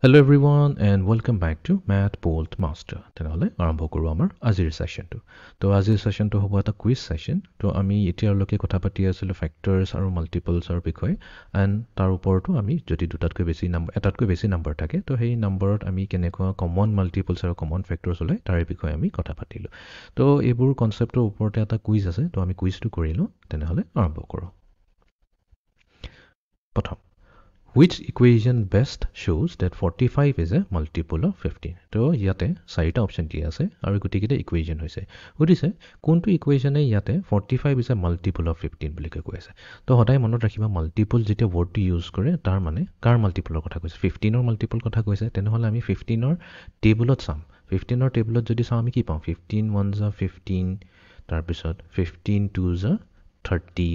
Hello everyone and welcome back to Math Bolt Master. তেনেহলে আৰম্ভ কৰো আমাৰ আজিৰ সেশনটো। তো আজিৰ সেশনটো হ'ব এটা কুইজ সেশন। তো আমি এতিয়ালৈকে কথা পাতি আছিলো ফ্যাক্টৰস আৰু মাল্টিপলছৰ বিষয়ে এন্ড তাৰ ওপৰতো আমি যদি এটাতকৈ বেছি নাম্বাৰ থাকে তো সেই নাম্বাৰত আমি কেনেকুৱা কমন মাল্টিপলছ আৰু কমন ফ্যাক্টৰস হ'লে তাৰ বিষয়ে আমি কথা পাতিলো। তো এইবোৰ কনসেপ্টৰ ওপৰতে এটা কুইজ আছে। তো আমি কুইজটো কৰিলো। তেনেহলে আৰম্ভ কৰো। প্ৰথম Which equation best shows that 45 is a multiple of 15? তো ইয়াতে চাৰিটা অপচন দিয়া আছে আৰু গতিকেটা ইকুৱেশ্যন হৈছে। বুজিছে কোনটো ইকুৱেশ্যনে ইয়াতে 45 is a multiple of 15 বুলি কৈ আছে। তো সদায় মনত ৰাখিবা মাল্টিপল যেতিয়া ৱৰ্ডটো ইউজ কৰে তাৰ মানে কাৰ মাল্টিপলৰ কথা কৈছে 15ৰ মাল্টিপল কথা কৈছে তেনেহলে আমি 15ৰ টেবুলত চাম 15ৰ টেবুলত যদি চাম আমি কি পাম 15 1 যা 15 তাৰ পিছত 15 2 যা 30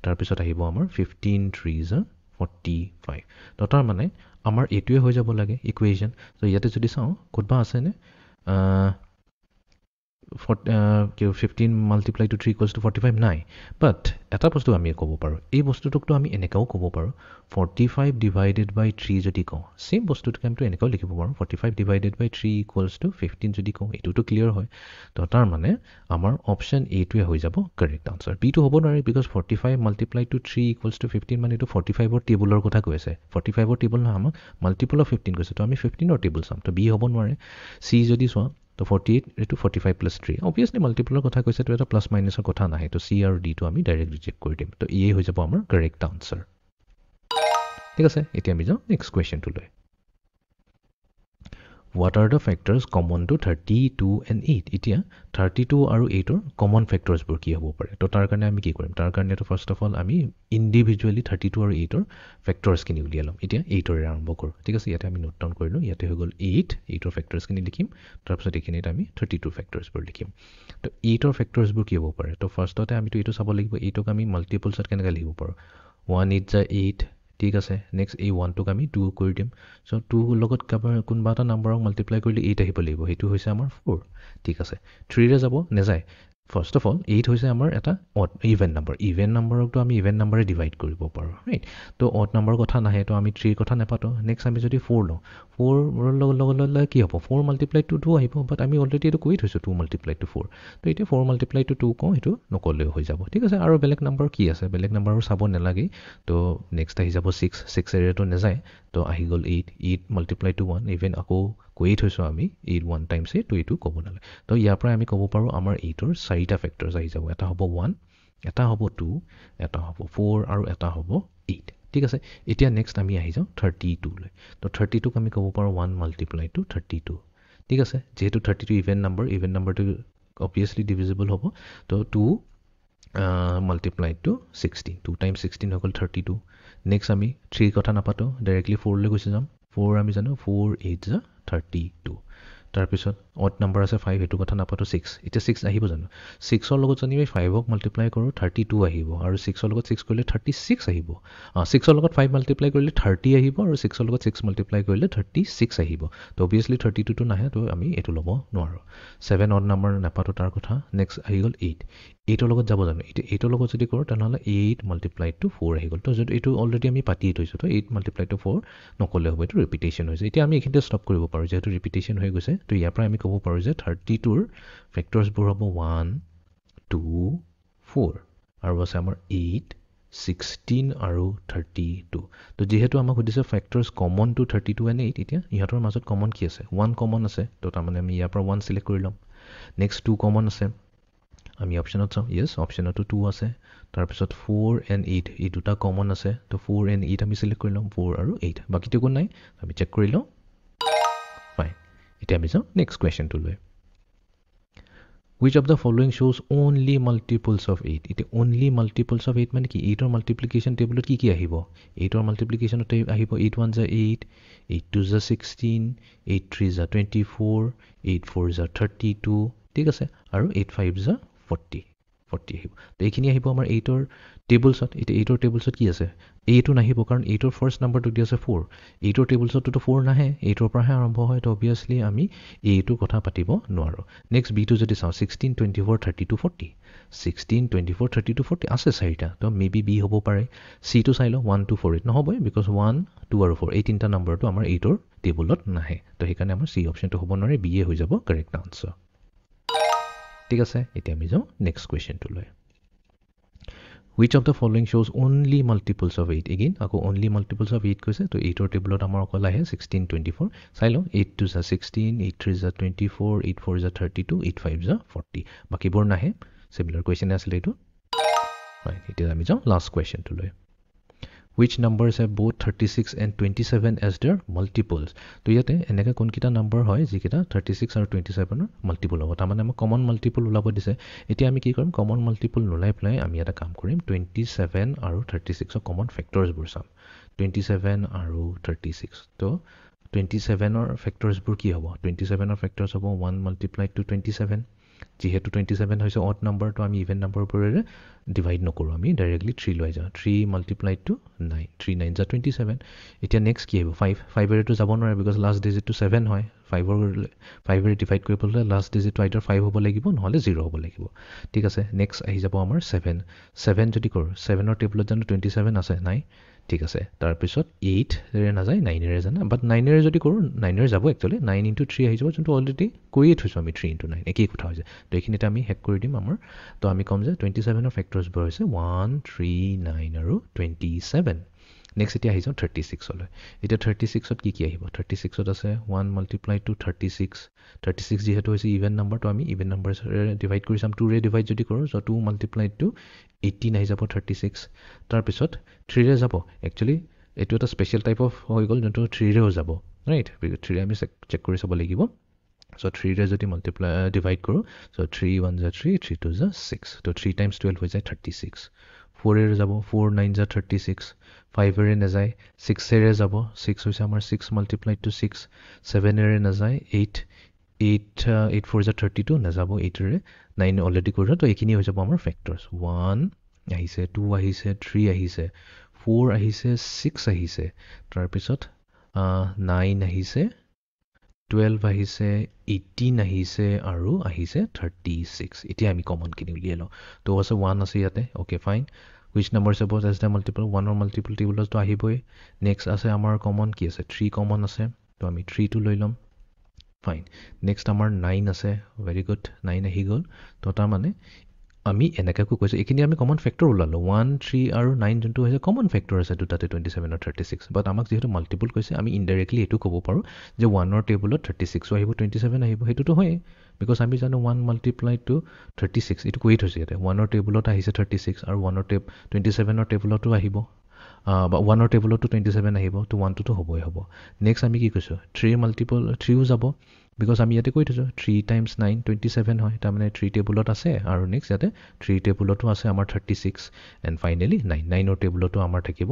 তাৰ পিছত আহিব আমাৰ 15 3 যা 45 তো তাৰ মানে আমাৰ এটোৱে হৈ যাব লাগে ইকুৱেশ্যন তো ইয়াতে যদি চাও কোডবা আছে নে 15 multiplied to 3 equals to 45 নাই বাট এটা বস্তু আমি ক'ব পাৰো এই বস্তুটোকটো আমি এনেকাও ক'ব পাৰো 45 divided by 3 যদি কওঁ সেম বস্তুটোকে আমি এনেকাও লিখিব পাৰো 45 divided by 3 equals to 15 যদি কওঁ এটোটো ক্লিয়াৰ হয় তো তাৰ মানে আমাৰ অপচন এ টোৱে হৈ যাব কাৰেক্ট আনসাৰ বি টো হ'ব নোৱাৰে because 45 multiplied to 3 equals to 15 মানে এটো 45 ৰ টেবুলৰ কথা কৈ আছে 45 ৰ টেবুল নহয় আমাক মাল্টিপল অফ 15 কৈছে তো আমি 15 ৰ টেবুল চাম তো বি হ'ব নোৱাৰে সি যদি চোৱা তো 48 into 45 plus 3 obviously multiple কথা কৈছে তো এটা প্লাস মাইনাসৰ কথা নাহে তো সি আৰু ডি টো আমি ডাইৰেক্ট ৰিজেক্ট কৰি দিম তো এই হৈ যাব আমাৰ কাৰেক্ট আনসাৰ ঠিক আছে এতিয়া আমি যাও নেক্সট কোৱেশ্চনটো লৈ What are the factors common to 32 and 8? এতিয়া 32 আৰু 8 ৰ common factors বোৰ কি হ'ব পাৰে তো তাৰ কাৰণে আমি কি কৰিম তাৰ কাৰণে তো ফাৰ্স্ট অফ অল আমি ইন্ডিভিজুয়ালি 32 আৰু 8 ৰ factors কিনি উলিয়াম এতিয়া 8 ৰ আৰম্ভ কৰো ঠিক আছে ইয়াতে আমি নোট ডাউন কৰিলো ইয়াতে হৈ গল 8 ৰ factors কিনি লিখিম তাৰ পিছত এখিনিত আমি 32 factors বোৰ লিখিম তো 8 ৰ factors বোৰ কি হ'ব পাৰে তো ফাৰ্স্টতে আমি তো এটো চাব লাগিব 8 ক আমি মাল্টিপলছত কেনেকৈ লিখিব পাৰো 1 8 যা 8 ঠিক আছে নেক্সট এই 1 টোক আমি 2 কৰি দিম সো 2 লগত কোনবা এটা নাম্বাৰক মাল্টিপ্লাই কৰিলে 8 আহিব লাগিব হেতু হৈছে আমাৰ 4 ঠিক আছে 3 ৰে যাব নেযায় ফাৰ্স্ট অফ অল 8 হৈছে আমাৰ এটা অড ইভেন নাম্বাৰক তো আমি ইভেন নাম্বাৰে ডিভাইড কৰিব পাৰো ৰাইট তো অড নাম্বাৰ কথা নাহে তো আমি 3 কথা নেপাতো নেক্সট আমি যদি 4 লওঁ 4 ৰ লগত কি হ'ব 4 মাল্টিপ্লাই টু 2 আহিব বাট আমি অলৰেডি এটো কৈ থৈছো 2 মাল্টিপ্লাই টু 4 তো এতিয়া 4 মাল্টিপ্লাই টু 2 কওঁ এটো নকলেও হৈ যাব ঠিক আছে আৰু বেলেগ নাম্বাৰ কি আছে বেলেগ নাম্বাৰৰ চাব নালাগে তো নেক্সট আহি যাব 6 এৰে তো নেযায় তো আহি গল 8 মাল্টিপ্লাই টু 1 ইভেন আকৌ কৈ থৈছো আমি 8 1 টাইমছ এ তো এটো ক'ব নালাগে তো ইয়াৰ পৰা আমি ক'ব পাৰো আমাৰ 8 ৰ চাৰিটা ফ্যাক্টৰস আহি যাব এটা হ'ব 1 এটা হ'ব 2 এটা হ'ব 4 আৰু এটা হ'ব 8 ঠিক আছে এতিয়া নেক্সট আমি আহি যাও 32 লৈ তো 32 ক আমি ক'ব পাৰো 1 মাল্টিপ্লাই টু 32 ঠিক আছে যেহেতু 32 ইভেন নাম্বাৰটো obviously divisible হ'ব তো 2 multiplied to 16 2 times 16 হৈ গল 32 নেক্সট আমি 3 কথা নাপাতো ডাইৰেক্টলি 4 লৈ গুছি যাম 4 আমি জানো 4 8 যা 32 তাৰ পিছত অড নাম্বাৰ আছে 5 হেতু কথা নাপাতো 6 এটা 6 আহিব জানো 6 ৰ লগত যদি আমি 5 ক মাল্টিপ্লাই কৰো 32 আহিব আৰু 6 ৰ লগত 6 কৰিলে 36 আহিব 6 ৰ লগত 5 মাল্টিপ্লাই কৰিলে 30 আহিব আৰু 6 ৰ লগত 6 মাল্টিপ্লাই কৰিলে 36 আহিব তো obviously 32 টো নাহে তো আমি এটো লব নোৱাৰো 7 অড নাম্বাৰ নাপাতো তাৰ কথা নেক্সট আহি গল 8 8 ৰ লগত যাব জানো 8 ৰ লগত যদি কৰো তেনেহলে 8 মাল্টিপ্লাইড টু 4 আহি গল তো যদি এটো অলৰেডি আমি পাতি থৈছো তো 8 মাল্টিপ্লাইড টু 4 নকলে হ'ব এটো ৰিপিটেশন হৈছে এতিয়া আমি এখিনতে ষ্টপ কৰিব পাৰো যেহেতু ৰিপিটেশন হৈ গৈছে তো ইয়াৰ পৰা আমি ক'ব পাৰো যে 32 ৰ ফ্যাক্টৰস বোৰ হ'ব 1 2 4 আৰু আছে আমাৰ 8 16 আৰু 32 তো যেহেতু আমাক সুধিছে ফ্যাক্টৰস কমন টু 32 and 8 এতিয়া ইহতৰ মাজত কমন কি আছে 1 কমন আছে তো তাৰ মানে আমি ইয়াৰ পৰা 1 সিলেক্ট কৰি লম নেক্সট 2 কমন আছে আমি অপচনত চাও ইয়েস অপচনটো 2 আছে তাৰ পিছত 4 and 8 এই দুটা কমন আছে তো 4 and 8 আমি সিলেক্ট কৰি লম 4 আৰু 8 বাকিটো কোন নাই আমি চেক কৰি লও ফাইন এতিয়া আমি যাও নেক্সট কোৱেশ্চনটো লৈ Which of the following shows only multiples of 8? It only multiples of 8 মানে কি 8 ৰ multiplication table কি আহিব 8 ৰ multiplication আহিব 8 1 যা 8 8 2 যা 16 8 3 যা 24 8 4 যা 32 ঠিক আছে আৰু 8 5 যা 40 আহিব তো এইখিনি আহিব আমাৰ 8 ৰ টেবলছত এটা 8 ৰ টেবলছত কি আছে এইটো নাহিব কাৰণ 8 ৰ ফাৰ্স্ট নাম্বাৰটো দি আছে 4 8 ৰ টেবলছত তো 4 নাহে 8 ৰ পৰাহে আৰম্ভ হয় তো obviously আমি এইটো কথা পাতিব নোৱাৰো নেক্সট বি টো যদি চাও 16 24 32 40 16 24 32 40 আছে চাৰিটা তো মেবি বি হ'ব পাৰে সি টো চাই ল 1 2 4 8 নহবই বিকজ 1 2 আৰু 4 এই তিনটা নাম্বাৰটো আমাৰ 8 ৰ টেবুলত নাহে তো সেইকাৰণে আমাৰ চি অপশ্যনটো হ'ব নোৱাৰে বি এ হৈ যাব কাৰেক্ট আনচাৰ ঠিক আছে এতিয়া আমি যাওঁ next কুৱেশ্যনটোলৈ Which of the following shows only multiples of 8? Again, ako only multiples of 8 কৈছে তো 8 টেবুলত আমাৰ অকল আহে 16 24 চাই লওঁ 8 2 is 16 8 3 is 24 8 4 is 32 8 5 is 40 বাকিবোৰ নাহে সিমিলাৰ কুৱেশ্যন আছিল এইটো right এতিয়া আমি যাওঁ last কুৱেশ্যনটোলৈ Which numbers have both 36 and 27 as their multiples? তো ইয়াতে এনেকা কোনকিটা নাম্বাৰ হয় যিকিটা 36 আৰু 27 ৰ মাল্টিপল হ'ব তাৰমানে আমাক কমন মাল্টিপল ওলাব দিছে এতিয়া আমি কি কৰিম কমন মাল্টিপল নোলাই পেলাই আমি এটা কাম কৰিম 27 আৰু 36 ৰ কমন ফেক্টৰছবোৰ চাম 27 আৰু 36 তো 27 ৰ ফেক্টৰছবোৰ কি হ'ব 27 ৰ ফেক্টৰছ হ'ব 1 multiplied to 27 যিহেতু 27 হৈছে অড নাম্বাৰ তো আমি ইভেন নাম্বাৰবোৰেৰে ডিভাইড নকৰোঁ আমি ডাইৰেক্টলি 3 লৈ যাওঁ 3 multiplied to 9 3 9 is 27 এতিয়া নেক্সট কি আহিব 5 এৰেতো যাব নোৱাৰে বিকজ লাষ্ট ডিজিটটো 7 হয় 5 এৰে ডিভাইড কৰিবলৈ লাষ্ট ডিজিটটো আইদাৰ 5 হ'ব লাগিব নহ'লে 0 হ'ব লাগিব ঠিক আছে নেক্সট আহি যাব আমাৰ 7 যদি কৰোঁ 7ৰ টেবুলত জানো 27 আছে নাই ঠিক আছে তাৰপিছত 8 এৰে নাযায় 9 এৰে জানা বাট 9 এৰে যদি কৰোঁ 9 এৰে যাব একচুৱেলি 9 into 3 আহি যাব যোনটো অলৰেডি কৰিয়ে থৈছোঁ আমি 3 into 9 একেই কথা হৈছে তো এইখিনিতে আমি হেক কৰি দিম আমাৰ তো আমি ক'ম যে 27ৰ ফেক্টৰছবোৰ হৈছে 1 3 9 আৰু 27 নেক্সট এতিয়া আহি যাওঁ 36লৈ এতিয়া 36ত কি আহিব 36ত আছে 1 multiplied to 36 যিহেতু হৈছে ইভেন নাম্বাৰ তো আমি ইভেন নাম্বাৰৰে ডিভাইড কৰি চাম 2 ৰে ডিভাইড যদি কৰোঁ চ' 2 multiplied to 18 আহি যাব 36 তাৰপিছত 3 ৰে যাব একচুৱেলি এইটো এটা স্পেচিয়েল টাইপ অফ হৈ গ'ল যোনটো 3 ৰেও যাব ৰাইট 3 আমি চেক কৰি চাব লাগিব চ' 3 ৰে যদি ডিভাইড কৰোঁ চ' 3 1 is 3 3 2 is 6 তো 3 times 12 হৈ যায় 36 4 এৰে যাব 4 9 is 36 5 এৰে নাযায় 6 এৰে যাব 6 হৈছে আমাৰ 6 multiplied to 6 7 এৰে নাযায় 8 4 is 32 নাযাব 8 এৰে 9 অলৰেডি কৰিলোঁ তো এইখিনি হৈ যাব আমাৰ ফেক্টৰছ 1 আহিছে 2 আহিছে 3 আহিছে 4 আহিছে 6 আহিছে তাৰপিছত 9 আহিছে 12 আহিছে 18 আহিছে আৰু আহিছে 36 এতিয়া আমি কমনখিনি উলিয়াই লওঁ তো আছে 1 আছে ইয়াতে okay fine which number suppose as the multiple 1 or multiple tables তো আহিবই নেক্সট আছে আমাৰ কমন কি আছে 3 কমন আছে তো আমি 3 টো লৈ ল'ম ফাইন নেক্সট আমাৰ 9 আছে ভেৰি গুড 9 আহি গ'ল তো তাৰ মানে আমি এনেকাকৈ কৈছোঁ এইখিনি আমি কমন ফেক্টৰ ওলালোঁ 1 3 আৰু 9 যোনটো হৈছে কমন ফেক্টৰ আছে দুটাতে 27 আৰু 36 বাট আমাক যিহেতু মাল্টিপল কৈছে আমি ইনডাইৰেক্টলি এইটো ক'ব পাৰোঁ যে 1ৰ টেবুলত 36 আহিব 27 আহিব সেইটোতো হয়েই বিকজ আমি জানো 1 multiplied to 36 এইটো কৈয়ে থৈছে ইয়াতে 1ৰ টেবুলত আহিছে 36 আৰু 27ৰ টেবুলতো আহিব বা 1ৰ টেবুলতো 27 আহিব তো 1টোতো হ'বই হ'ব নেক্সট আমি কি কৈছোঁ 3 মাল্টিপল 3ও যাব বিকজ আমি ইয়াতে কৈ থৈছোঁ 3 times 9 27 হয় তাৰমানে 3 টেবুলত আছে আৰু নেক্সট ইয়াতে 3 টেবুলতো আছে আমাৰ 36 এণ্ড ফাইনেলি 9ৰ টেবুলতো আমাৰ থাকিব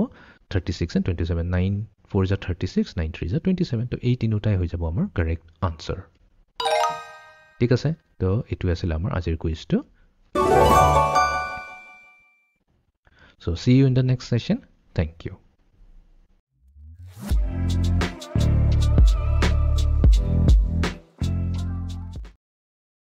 36 and 27 9 4 is 36 9 3 is 27 তো এই তিনিটাই হৈ যাব আমাৰ কাৰেক্ট আনচাৰ ঠিক আছে তো এইটো আছিল আমাৰ আজিৰ কুইজটো so see you in the next session thank you